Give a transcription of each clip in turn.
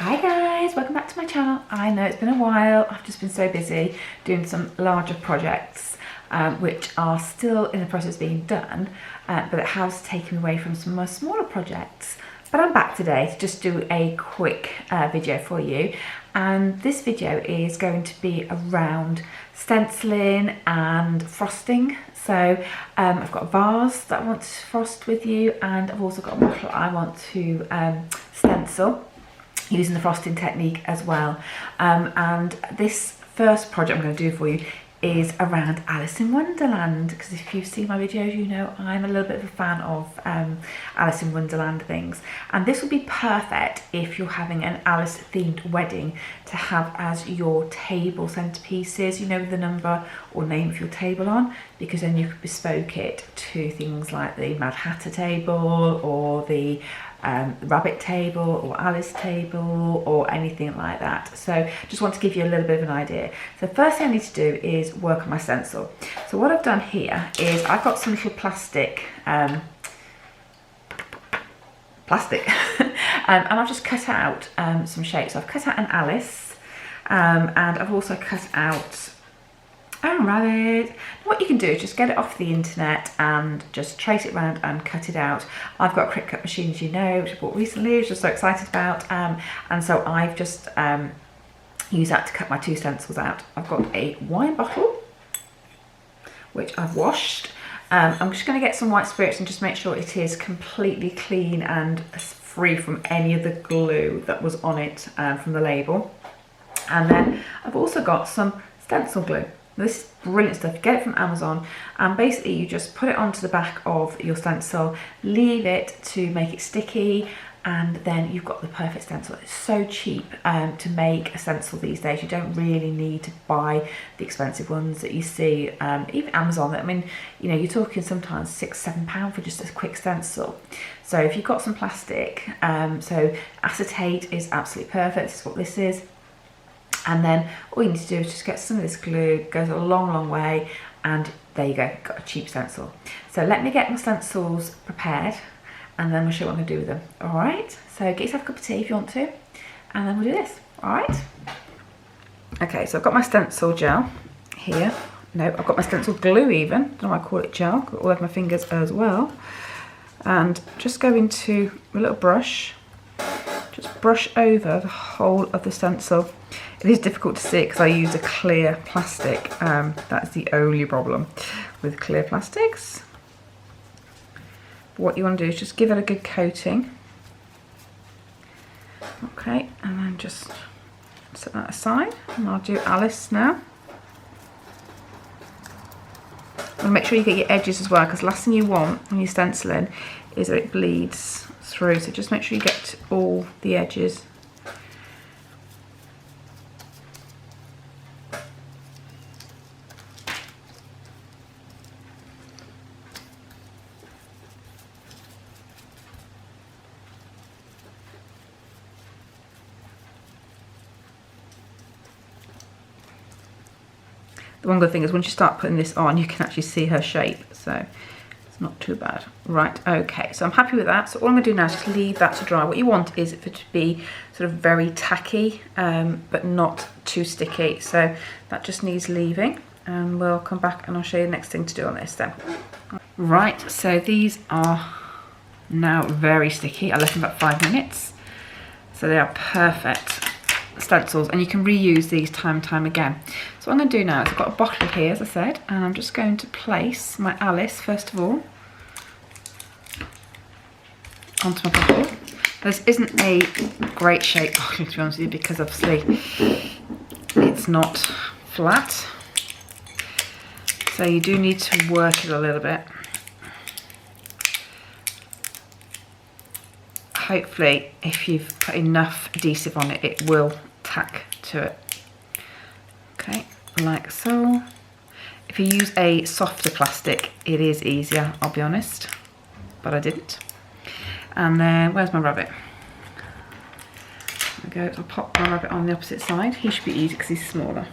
Hi guys, welcome back to my channel. I know it's been a while. I've just been so busy doing some larger projects which are still in the process of being done, but it has taken me away from some more smaller projects. But I'm back today to just do a quick video for you, and this video is going to be around stenciling and frosting. So I've got a vase that I want to frost with you, and I've also got a bottle I want to stencil using the frosting technique as well. And this first project I'm going to do for you is around Alice in Wonderland, because if you've seen my videos, you know I'm a little bit of a fan of Alice in Wonderland things, and this would be perfect if you're having an Alice themed wedding to have as your table centerpieces, you know, the number or name of your table on, because then you could bespoke it to things like the Mad Hatter table or the rabbit table or Alice table or anything like that. So just want to give you a little bit of an idea. So the first thing I need to do is work on my stencil. So what I've done here is I've got some little plastic and I've just cut out some shapes. So I've cut out an Alice and I've also cut out a rabbit. What you can do is just get it off the internet and just trace it around and cut it out. I've got a Cricut machine, as you know, which I bought recently, which I'm so excited about, and so I've just used that to cut my two stencils out. I've got a wine bottle which I've washed. I'm just going to get some white spirits and just make sure it is completely clean and free from any of the glue that was on it from the label. And then I've also got some stencil glue. This is brilliant stuff. Get it from Amazon, and basically you just put it onto the back of your stencil, leave it to make it sticky, and then you've got the perfect stencil. It's so cheap to make a stencil these days. You don't really need to buy the expensive ones that you see, even Amazon. I mean, you know, you're talking sometimes £6–7 for just a quick stencil. So if you've got some plastic, so acetate is absolutely perfect. This is what this is. And then all you need to do is just get some of this glue. It goes a long way, and there you go, got a cheap stencil. So let me get my stencils prepared, and then we'll show you what I'm going to do with them. All right, so get yourself a cup of tea if you want to, and then we'll do this. All right. Okay, so I've got my stencil gel here. No, I've got my stencil glue even. I don't know why I call it gel. Got all over my fingers as well. And just go into a little brush. Just brush over the whole of the stencil. It is difficult to see because I use a clear plastic. That's the only problem with clear plastics. But what you want to do is just give it a good coating. Okay, and then just set that aside. And I'll do Alice now. And make sure you get your edges as well, because the last thing you want when you're stenciling is that it bleeds through. So just make sure you get all the edges. The one good thing is once you start putting this on, you can actually see her shape, so it's not too bad. Right, okay, so I'm happy with that. So all I'm going to do now is just leave that to dry. What you want is for it to be sort of very tacky, but not too sticky. So that just needs leaving, and we'll come back and I'll show you the next thing to do on this then. Right, so these are now very sticky. I left them about 5 minutes. So they are perfect stencils, and you can reuse these time and time again. So what I'm going to do now is I've got a bottle here, as I said, and I'm just going to place my Alice first of all onto my bottle. This isn't a great shaped bottle, to be honest with you, because obviously it's not flat, so you do need to work it a little bit. Hopefully if you've put enough adhesive on it, it will tack to it. Okay, like so. If you use a softer plastic, it is easier, I'll be honest, but I didn't. And then, where's my rabbit? There we go, I'll pop my rabbit on the opposite side. He should be easy because he's smaller.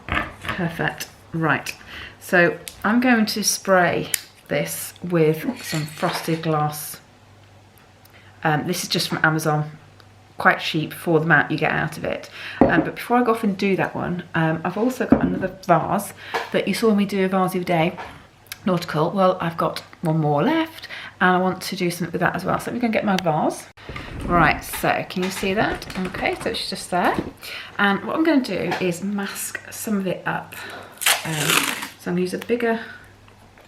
Perfect, right. So I'm going to spray this with some frosted glass. This is just from Amazon. quite cheap for the amount you get out of it. But before I go off and do that one, I've also got another vase that you saw me do a vase the other day, nautical. Well, I've got one more left and I want to do something with that as well. So let me go and get my vase. Right, so can you see that? Okay, so it's just there. And what I'm going to do is mask some of it up. So I'm going to use a bigger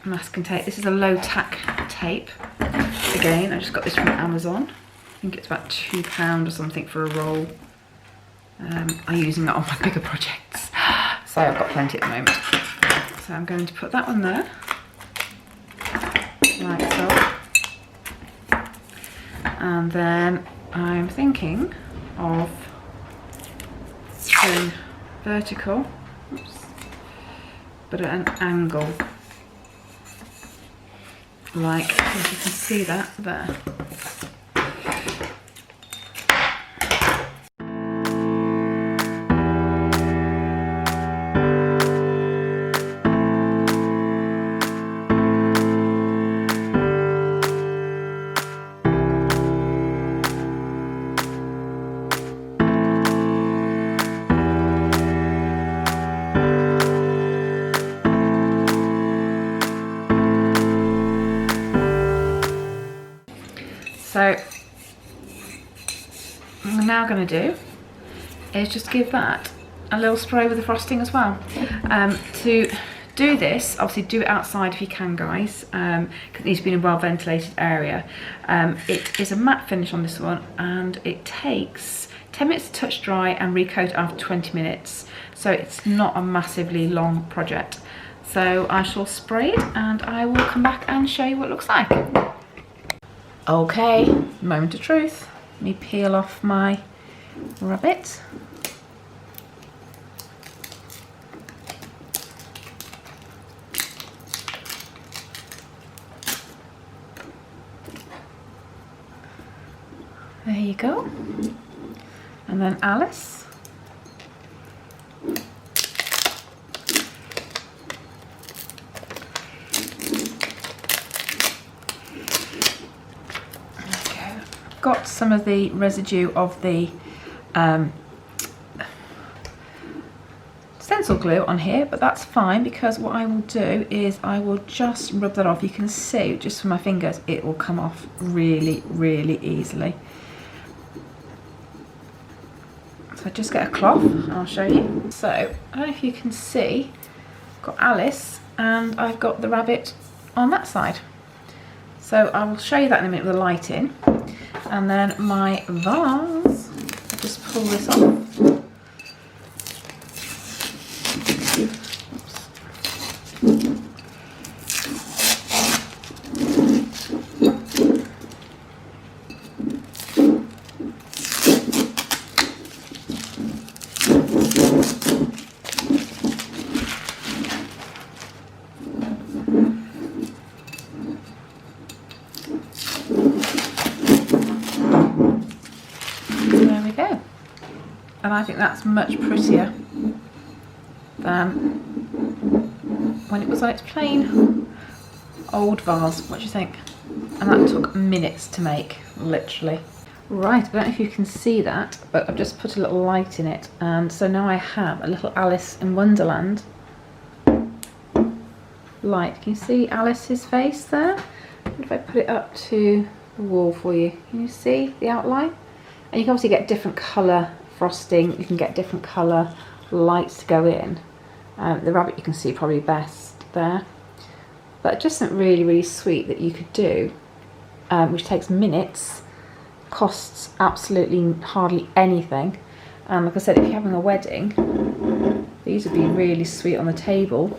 masking tape. This is a low tack tape. Again, I just got this from Amazon. I think it's about £2 or something for a roll. I'm using that on my bigger projects. So I've got plenty at the moment. So I'm going to put that one there. Like so. And then I'm thinking of going vertical, oops, but at an angle. Like, if you can see that there. So what I'm now going to do is just give that a little spray with the frosting as well. To do this, obviously do it outside if you can, guys, because it needs to be in a well ventilated area. It is a matte finish on this one and it takes 10 minutes to touch dry and recoat after 20 minutes. So it's not a massively long project. So I shall spray it and I will come back and show you what it looks like. Okay, moment of truth. Let me peel off my rabbit. There you go. And then Alice. Got some of the residue of the stencil glue on here, but that's fine because what I will do is I will just rub that off. You can see just from my fingers it will come off really, really easily. So just get a cloth and I'll show you. So I don't know if you can see, I've got Alice and I've got the rabbit on that side. So I will show you that in a minute with the light in. And then my vase, I'll just pull this off. And I think that's much prettier than when it was on its plain old vase. What do you think? And that took minutes to make, literally. Right, I don't know if you can see that, but I've just put a little light in it, and so now I have a little Alice in Wonderland light. Can you see Alice's face there? What if I put it up to the wall for you? Can you see the outline? And you can obviously get different colour frosting, you can get different colour lights to go in. The rabbit you can see probably best there. But just something really, really sweet that you could do, which takes minutes, costs absolutely hardly anything. And like I said, if you're having a wedding, these would be really sweet on the table,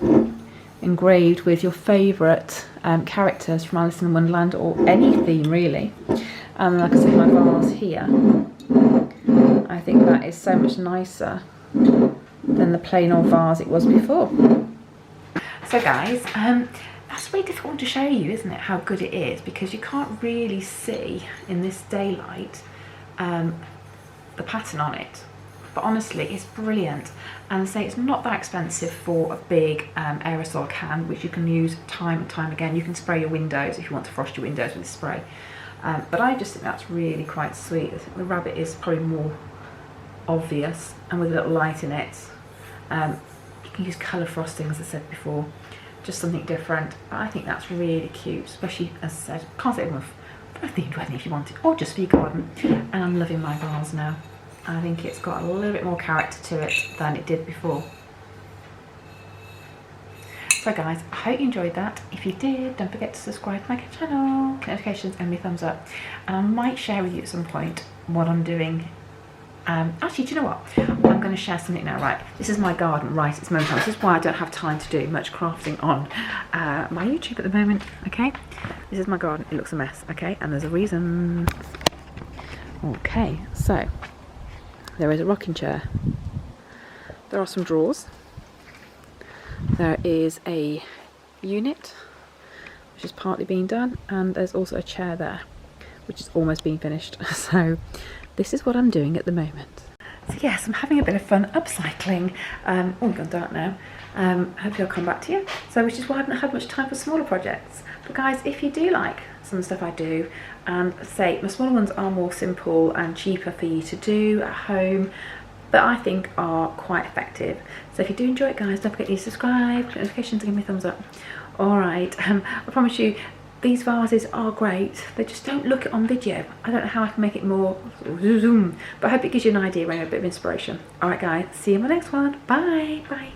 engraved with your favourite characters from Alice in Wonderland or any theme really. And like I said, my vase here, I think that is so much nicer than the plain old vase it was before. So guys, that's really difficult to show you, isn't it, how good it is, because you can't really see in this daylight the pattern on it. But honestly, it's brilliant. And say it's not that expensive for a big aerosol can, which you can use time and time again. You can spray your windows if you want to frost your windows with this spray. But I just think that's really quite sweet. I think the rabbit is probably more obvious, and with a little light in it. You can use colour frosting, as I said before, just something different. But I think that's really cute, especially, as I said, can't say enough, for a themed wedding if you want it, or just for your garden. And I'm loving my vase now. I think it's got a little bit more character to it than it did before. So guys, I hope you enjoyed that. If you did, don't forget to subscribe to my channel, click notifications and me thumbs up. And I might share with you at some point what I'm doing. Actually, do you know what? I'm going to share something now, right? This is my garden right at this moment. This is why I don't have time to do much crafting on my YouTube at the moment, okay? This is my garden. It looks a mess, okay? And there's a reason. Okay, so there is a rocking chair. There are some drawers. There is a unit, which is partly being done, and there's also a chair there, which is almost being finished. So this is what I'm doing at the moment. So yes, I'm having a bit of fun upcycling. Oh, we've gone dark now. Hopefully I'll come back to you. So, which is why I haven't had much time for smaller projects. But guys, if you do like some of the stuff I do, and say my smaller ones are more simple and cheaper for you to do at home, but I think are quite effective. So if you do enjoy it, guys, don't forget to subscribe, click notifications, and give me a thumbs up. Alright, I promise you, these vases are great. They just don't look it on video. I don't know how I can make it more zoom, but I hope it gives you an idea and a bit of inspiration. Alright guys, see you in my next one. Bye. Bye.